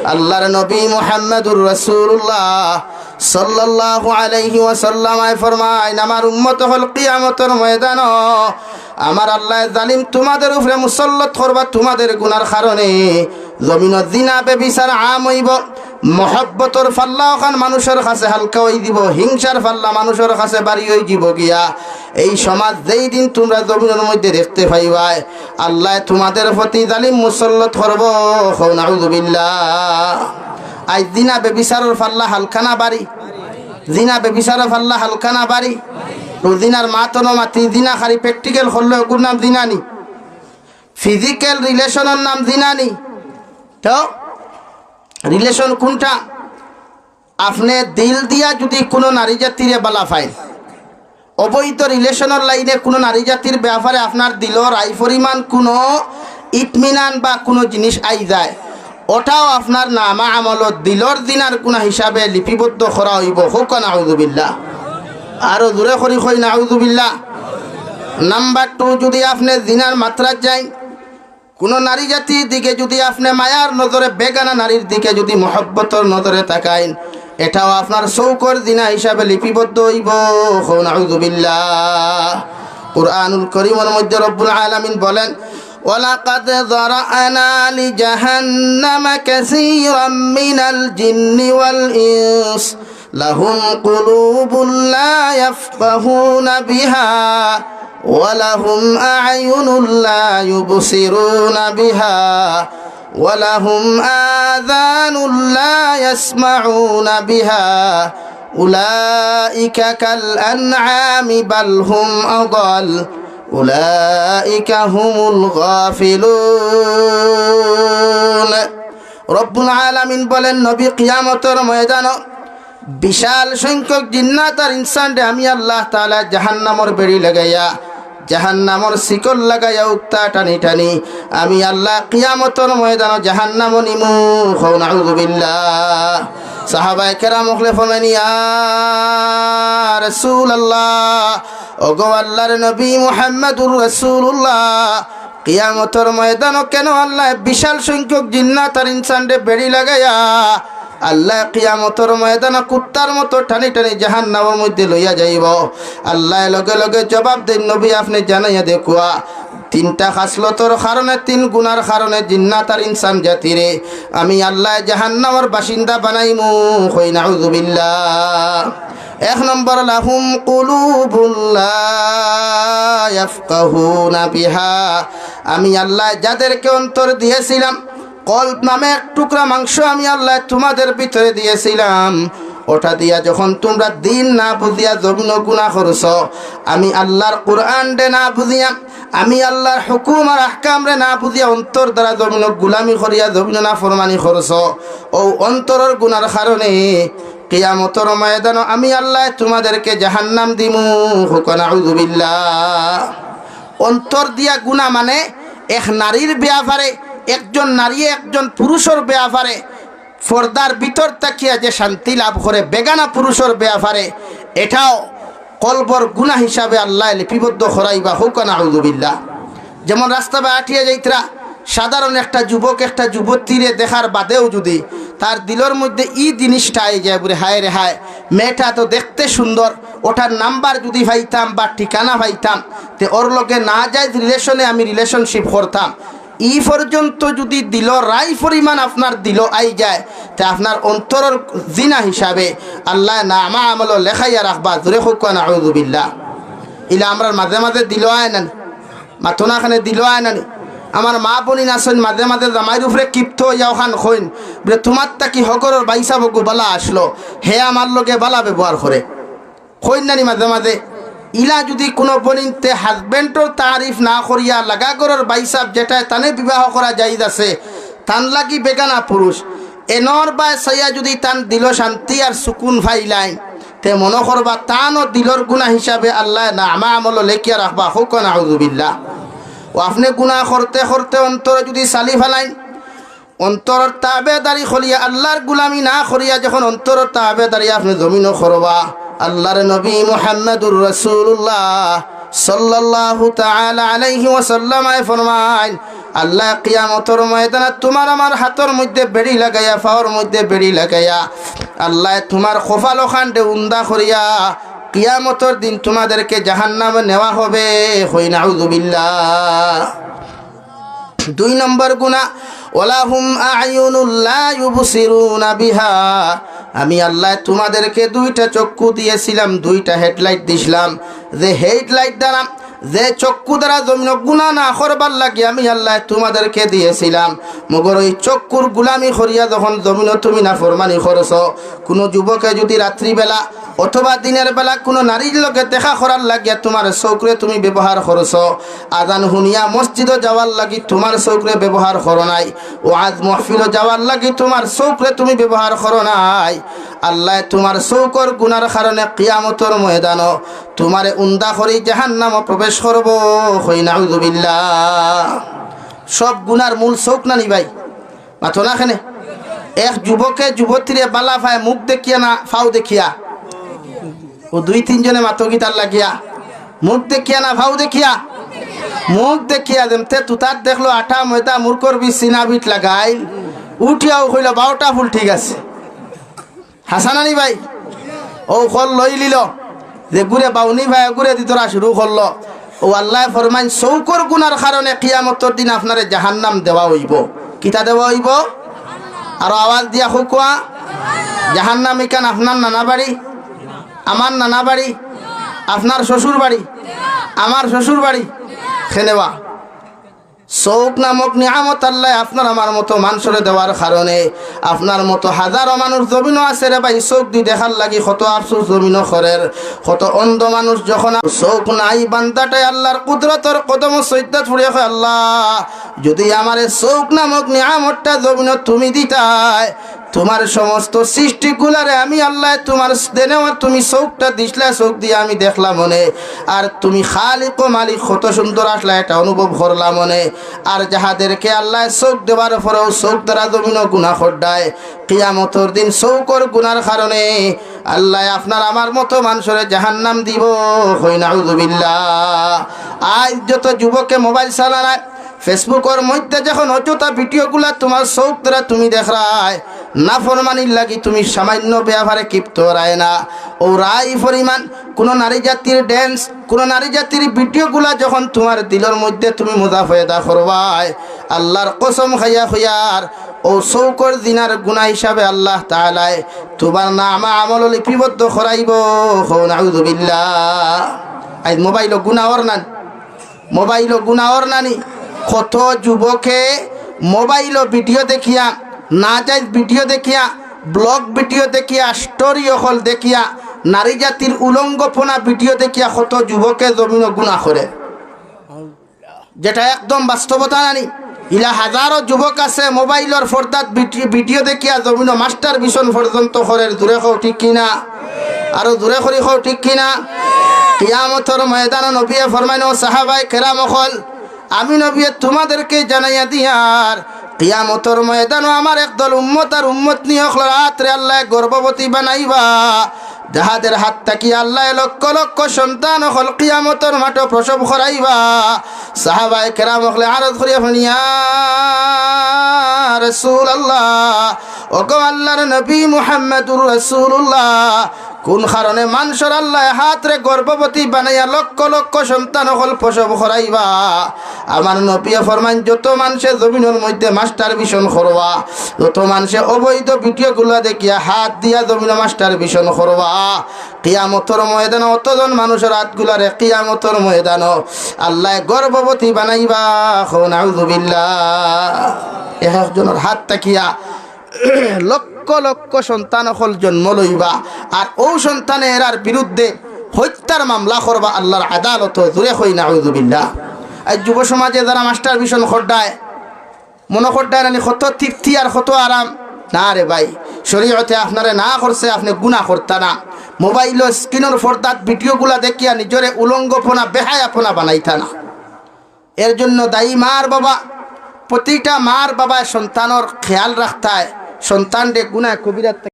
আল্লাহর নবী মুহাম্মদুর রাসূলুল্লাহ সাল্লাল্লাহু আলাইহি ওয়াসাল্লাম ফরমায় আমার উম্মত হল কিয়ামতের ময়দান আমার আল্লাহ জালিম তোমাদের উপরে মুসল্লত করবা তোমাদের গুনার কারণে জমিনত জিনা বেবিচার আম হইব মহব্বতর ফাল্লা ওখান মানুষের কাছে হালকা হয়ে দিব হিংসার ফাল্লা মানুষের কাছে বাড়ি হয়ে যাব গিয়া এই সমাজ যেই দিন তোমরা জমিনের মধ্যে দেখতে পাইবাই আল্লাহ তোমাদের প্রতি জালিম মুসল্লত করব নাউযুবিল্লাহ আই জিনা বেবিচারের ফাল্লা হালকা না বাড়ি জিনা বেবিচারের ফাল্লা হালকা না বাড়ি জিনার মাতনো মাতি জিনা খালি প্র্যাকটিক্যাল করলে ওগুর নাম জিনানি ফিজিক্যাল রিলেশনের নাম জিনানি তো রিলেশন কোনটা আপনি দিল দিয়া যদি কোনো নারী জাতিরে বালা পায় অবৈধ রিলেশনের লাইনে কোনো নারী জাতির ব্যাপারে আপনার দিলর আই পরিমাণ কোনো ইতমিনান বা কোনো জিনিস আই যায় ওটাও আপনার নামা আমলত দিলর দিনার গুনাহ হিসাবে লিপিবদ্ধ করা হইব হোক নাউযুবিল্লাহ আরো জোরে করি কই নাউযুবিল্লাহ নাম্বার 2 যদি আপনি জিনার মাত্রা যায় কোনো নারী জাতির দিকে যদি আপনি মায়ার নজরে বেগানা নারীর দিকে যদি মহব্বতর নজরে তাকাইন এটাও আপনার সৌকর জিনা হিসাবে লিপিবদ্ধ হইব নাউযুবিল্লাহ কুরআনুল কারীমের মধ্যে রব্বুল আলামিন বলেন ওয়ালাকাদ যারা'না লিজাহান্নামা কাসীরাম মিনাল জিন্নি ওয়াল ইনস লাহুম কুলুবুন লা ইয়াফকাহুনা বিহা ولهم أعين لا يبصرون بها ولهم آذان لا يسمعون بها أولئك كالأنعام بل هم أضل أولئك هم الغافلون رب العالمين বলেন নবী কিয়ামতের ময়দানে বিশাল সংখ্যক জিন্নাত আর ইনসান রে আমি আল্লাহ তাআলা জাহান্নামের বেড়ি লাগাইয়া জাহান্নামের শিকল লাগাইয়া উক্তা টানি টানি আমি আল্লাহ কিয়ামতের ময়দানে জাহান্নাম নিমু নাউযুবিল্লাহ সাহাবায়ে কেরাম ওগলে ফরমানি ইয়া রাসূলুল্লাহ ওগো আল্লাহর নবী মুহাম্মদুর রাসূলুল্লাহ কিয়ামতের ময়দানে কেন আল্লাহ বিশাল সংখ্যক জিন্নাত আর ইনসান রে বেড়ি লাগাইয়া আল্লাহ কিয়ামতের ময়দানে কুত্তার মতো টানি টানি জাহান্নামের মধ্যে লইয়া যাইব আল্লাহ লগে লগে জবাব দেন নবী আপনি জানাইয়া দেখুয়া তিনটা খাসলতর কারণে তিন গুনার কারণে জিন্নাত আর ইনসান জাতিরে আমি আল্লাহ জাহান্নামের বাসিন্দা বানাইমু কই নাউযুবিল্লাহ এক নম্বর লাহুম কুলুবুন লা ইয়াফকাহুনা বিহা আমি আল্লাহ যাদেরকে অন্তর দিয়েছিলাম কল্প নামে এক টুকরা মাংস আমি আল্লাহ তোমাদের ভিতরে দিয়েছিলাম ওটা দিয়া যখন তোমরা দিন না বুঝিয়া জমিন গুনাহ করছো আমি আল্লাহর কোরআন রে না বুঝিয়া আমি আল্লাহর হুকুম আর আহকাম রে না বুঝিয়া অন্তর দ্বারা জমিন গোলামি করিয়া জমিন না ফরমানি করছো ও অন্তরের গুনার কারণে কিয়ামতের ময়দানে আমি আল্লাহ তোমাদেরকে জাহান্নাম দিমু নাউযুবিল্লাহ অন্তর দিয়া গুনাহ মানে এক নারীর ব্যাপারে একজন নারী একজন পুরুষের ব্যাপারে পর্দার ভিতর তাকিয়া যে শান্তি লাভ করে বেগানা পুরুষের ব্যাপারে এটাও কলবর গুনাহ হিসাবে আল্লাহ লিপিবদ্ধ করাইবা হোক নাউযুবিল্লাহ যেমন রাস্তা বা আঠিয়া যাইতরা সাধারণ একটা যুবক একটা যুবতীরে দেখার বাদেও যদি তার দিলের মধ্যে ই জিনিসটা আই যায় বলে হায় রে হায় মেয়েটা তো দেখতে সুন্দর ওটার নাম্বার যদি পাইতাম বা ঠিকানা পাইতাম তে ওর লগে না যায় রিলেশনে আমি রিলেশনশিপ করতাম ই পর্যন্ত যদি দিল রাই পরিমাণ আপনার দিল আই যায় তে আপনার অন্তরের জিনা হিসাবে আল্লাহ নামা আমল লেখাইয়া রাখবা জোরে হোক নাউযুবিল্লাহ ইলা আমরা মাঝে মাঝে দিল আয় না মাথনাখানে দিল আয় না আমার মা বনি নাচন মাঝে মাঝে জামাইর উপরে কিপ্ত হইয়া ওখান খইন বলে তোমার তাকি হগরের বাইসা বকু বালা আসলো হে আমার লোকে বালা ব্যবহার করে খইন নানি মাঝে মাঝে ইলা যদি কোনো বনিতে হাজবেন্ডর তারিফ না করিয়া লাগাগরের বাইসাব যেটায় তানে বিবাহ করা যাইজ আছে তান লাগি বেগানা পুরুষ এনর বা সাইয়া যদি তান দিল শান্তি আর সুকুন ভাইলাইন তে মনে করবা তানও দিলর গুনাহ হিসাবে আল্লাহ নামা আমল লেখিয়া রাখবা হোক নাউযুবিল্লাহ ও আপনি গুনাহ করতে করতে অন্তরে যদি সালি ফেলাইন অন্তরের তাবেদারি করিয়া আল্লাহর গুলামি না করিয়া যখন অন্তরের তাবেদারি আপনি জমিনও করবা আল্লাহর নবী মুহাম্মদুর রাসূলুল্লাহ সাল্লাল্লাহু তাআলা আলাইহি ওয়াসাল্লাম ফরমায় আল্লাহ কিয়ামতের ময়দানে তোমার আমার হাতের মধ্যে বেড়ি লাগাইয়া পাওয়ার মধ্যে বেড়ি লাগাইয়া আল্লাহ তোমার কপাল ওখানে উন্দা করিয়া কিয়ামতের দিন তোমাদেরকে জাহান্নামে নেওয়া হবে। হই নাউযুবিল্লাহ। 2 নম্বর গুনাহ ওয়ালাহুম আ'য়ুনুল লা ইউবসিরুনা বিহা। আমি আল্লাহ তোমাদেরকে 2টা চক্ষু দিয়েছিলাম, 2টা হেডলাইট দিছিলাম, যে হেডলাইট দ্বারা যে চক্ষু দ্বারা জমিন গুনাহ না করবার লাগে আমি আল্লাহ তোমাদেরকে দিয়েছিলাম, মগর ওই চক্ষুর গুলামি করিয়া যখন জমিন তুমি নাফরমানি করছো, কোনো যুবকে যদি রাত্রিবেলা অথবা দিনের বেলা কোনো নারীর লগে দেখা করার লাগিয়া তোমার চৌকরে তুমি ব্যবহার করছো, আজান শুনিয়া মসজিদে যাওয়ার লাগি তোমার চৌকরে ব্যবহার করো নাই, ওয়াজ মাহফিলে যাওয়ার লাগি তোমার চৌকরে তুমি ব্যবহার করো নাই, আল্লাহ তোমার চৌকর গুনার কারণে কিয়ামতের ময়দানও তোমারে উন্দা করি জাহান্নামে প্রবেশ করব। হই নাউযুবিল্লাহ। সব গুনার মূল চৌক না নি ভাই, মাথো না খানে। এক যুবকে যুবতীরে বালা পায় মুখ দেখিয়া না ফাও দেখিয়া, ও 2-3 জনে মাথো গিতার লাগিয়া মুখ দেখিয়া না ফাও দেখিয়া, মুখ দেখিয়া যেমতে তুতার দেখলো আঠা ময়দা মূর্খর বীজ চিনা বিট লাগাই উঠিয়াও কইল 12টা ফুল ঠিক আছে। হাসানানি ভাই ও ফল লই লিল যে গুড়ে বাউনি ভাই গুড়ে দিতরা শুরু করলো। ও আল্লাহ ফরমাইন চৌকর গুনার কারণে কিয়ামতের দিন আপনারে জাহান্নাম দেওয়া হইব। কিতা দেওয়া হইব? আর আওয়াজ দিয়া হুকুয়া জাহান্নাম। ইকান আপনার নানা বাড়ি, আমার নানা বাড়ি, আপনার শ্বশুর বাড়ি, আমার শ্বশুর বাড়ি, খেনেওয়া চৌক নামক নিয়ামত আল্লাহ আপনার আমার মতো মানুষরে দেওয়ার কারণে আপনার মতো হাজারো মানুষ জমিনও আছে রে ভাই, চৌক দি দেখার লাগি কত আফসোস জমিনও করের, কত অন্ধ মানুষ যখন চৌক নাই বান্দাটাই আল্লাহর কুদরতর কদম সৈদ্যা ছুড়ে হয়, আল্লাহ যদি আমার চৌক নামক নিয়ামতটা জমিন তুমি দিতাই, তোমার সমস্ত সৃষ্টিগুলারে আমি আল্লাহ তোমার দেনেও তুমি চৌকটা দিসলা, চৌক দিয়ে আমি দেখলাম মনে, আর তুমি খালিক ও মালিক কত সুন্দর আসলা এটা অনুভব করলাম মনে। আর যাহাদেরকে আল্লাহ চৌক দেওয়ার পরেও চৌক দ্বারা জমিন গুনাহ করদায়, কিয়ামতের দিন চৌকর গুনার কারণে আল্লাহ আপনার আমার মতো মানুষের জাহান্নাম দিব। হই নাউযুবিল্লাহ। আজ যত যুবকে মোবাইল চালায়, ফেসবুকের মধ্যে যখন অযথা ভিডিওগুলা তোমার চৌক দ্বারা তুমি দেখায়, নাফরমানির লাগি তুমি সামান্য ব্যবহারে ক্ষিপ্ত রায় না, ও রায় পরিমাণ কোনো নারী জাতির ড্যান্স, কোনো নারী জাতির ভিডিওগুলা যখন তোমার দিলের মধ্যে তুমি মুজাফেদা করবাই, আল্লাহর কসম খাইয়া হইয়ার ও চৌকর দিনার গুনাহ হিসাবে আল্লাহ তাআলায় তোমার নাম আমল লিপিবদ্ধ করাইব। নাউযুবিল্লাহ। আজ মোবাইল গুনাহর না, মোবাইল গুনাহর নানি। কত যুবকে মোবাইল ভিডিও দেখিয়া, না যাই ভিডিও দেখিয়া, ব্লগ ভিডিও দেখিয়া, স্টোরি হল দেখিয়া, নারী জাতির উলঙ্গপনা ভিডিও দেখিয়া কত যুবকে জমিন গুনাহ করে, যেটা একদম বাস্তবতা নানি। ইলা হাজারো যুবক আছে মোবাইলের ফর্দাত ভিডিও দেখিয়া জমিন মাস্টার মিশন পর্যন্ত করে। দূরে খাও ঠিক কিনা? আরো দূরে করি খাও ঠিক কিনা? কিয়ামতের ময়দানে নবী ফরমাইন ও সাহাবায়ে কেরাম হল, আমি নবী তোমাদেরকে জানাইয়া দিয়ার কিয়ামতের ময়দানে আমার একদল উম্মত আর উম্মত নিয়ে রাত্রে আল্লাহ গর্ভবতী বানাইবা, যাহাদের হাত থাকি আল্লাহ লক্ষ লক্ষ সন্তান হল কিয়ামতের মাঠে প্রসব করাইবা। সাহাবায়ে কেরাম হলে আরজ করিয়া ইয়া রাসূলুল্লাহ, ওগো আল্লাহর নবী মুহাম্মদুর রাসূলুল্লাহ, কোন কারণে মানুষের আল্লাহ হাতরে গর্ভবতী বানাইয়া লক্ষ লক্ষ সন্তান হল প্রসব করাইবা? আমার নবী ফরমান, যত মানুষে জমিনের মধ্যে মাস্টার ভিশন করবা, যত মানুষে অবৈধ ভিডিওগুলো দেখিয়া হাত দিয়া জমিন মাস্টার ভিশন করবা, কিয়ামতের ময়দানে অতজন মানুষের হাতগুলারে কিয়ামতের ময়দানে আল্লাহ গর্ভবতী বানাইবা। নাউযুবিল্লাহ। একজনের হাত তাকিয়া লক্ষ লক্ষ সন্তান হল জন্ম লইবা, আর ও সন্তানের আর বিরুদ্ধে হত্যার মামলা করবা আল্লাহর আদালত। জুড়ে হই নাউযুবিল্লাহ। আর যুব সমাজে যারা মাস্টার ভিশন খড্ডায়, মনে খড্ডায় নানি কত তৃপ্তি আর কত আরাম। না রে ভাই, শরীয়তে আপনারে না করছে আপনি গুনাহ করতা না। মোবাইল স্ক্রিনের ফর্দাত ভিডিওগুলা দেখিয়া নিজরে উলঙ্গপনা বেহায়াপনা বানাইতা না। এর জন্য দায়ী মার বাবা। প্রতিটা মার বাবা সন্তানের খেয়াল রাখতায়, সন্তানরে গুনাহ কবিরাত